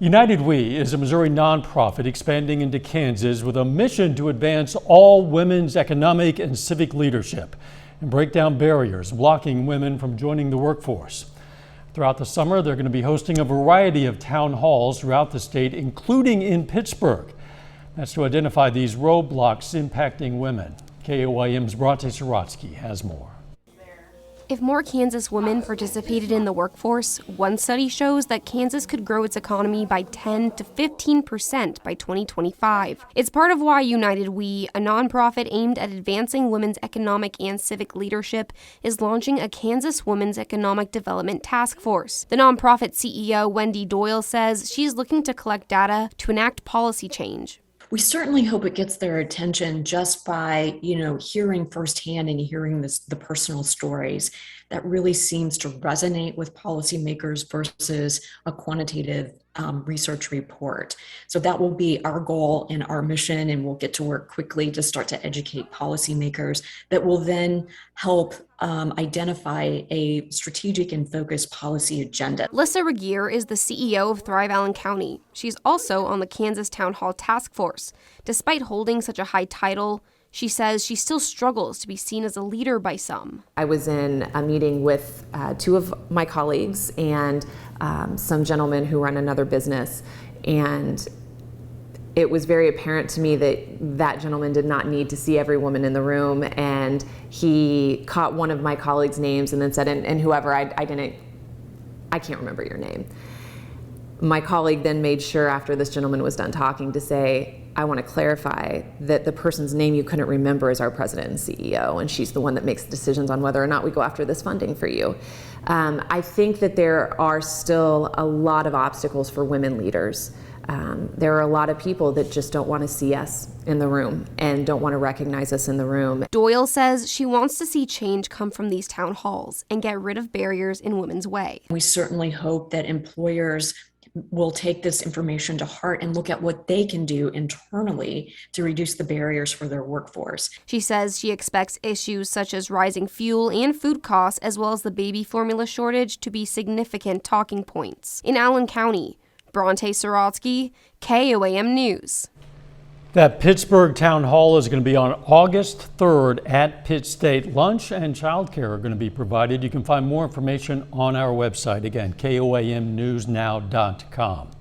United We is a Missouri nonprofit expanding into Kansas with a mission to advance all women's economic and civic leadership and break down barriers blocking women from joining the workforce. Throughout the summer, they're going to be hosting a variety of town halls throughout the state, including in Pittsburgh. That's to identify these roadblocks impacting women. KOIM's Bronte Sorotsky has more. If more Kansas women participated in the workforce, one study shows that Kansas could grow its economy by 10 to 15% by 2025. It's part of why United We, a nonprofit aimed at advancing women's economic and civic leadership, is launching a Kansas Women's Economic Development Task Force. The nonprofit CEO, Wendy Doyle, says she's looking to collect data to enact policy change. We certainly hope it gets their attention just by, hearing firsthand and hearing the personal stories. That really seems to resonate with policymakers versus a quantitative research report. So that will be our goal and our mission, and we'll get to work quickly to start to educate policymakers that will then help identify a strategic and focused policy agenda. Lissa Regier is the CEO of Thrive Allen County. She's also on the Kansas Town Hall Task Force. Despite holding such a high title, she says she still struggles to be seen as a leader by some. I was in a meeting with two of my colleagues and some gentlemen who run another business, and it was very apparent to me that that gentleman did not need to see every woman in the room, and he caught one of my colleagues' names and then said, and whoever, I can't remember your name. My colleague then made sure after this gentleman was done talking to say, I want to clarify that the person's name you couldn't remember is our president and CEO, and she's the one that makes the decisions on whether or not we go after this funding for you. I think that there are still a lot of obstacles for women leaders. There are a lot of people that just don't want to see us in the room and don't want to recognize us in the room. Doyle says she wants to see change come from these town halls and get rid of barriers in women's way. We certainly hope that employers will take this information to heart and look at what they can do internally to reduce the barriers for their workforce. She says she expects issues such as rising fuel and food costs, as well as the baby formula shortage, to be significant talking points. In Allen County, Bronte Sorotsky, KOAM News. That Pittsburgh Town Hall is going to be on August 3rd at Pitt State. Lunch and childcare are going to be provided. You can find more information on our website. Again, KOAMnewsnow.com.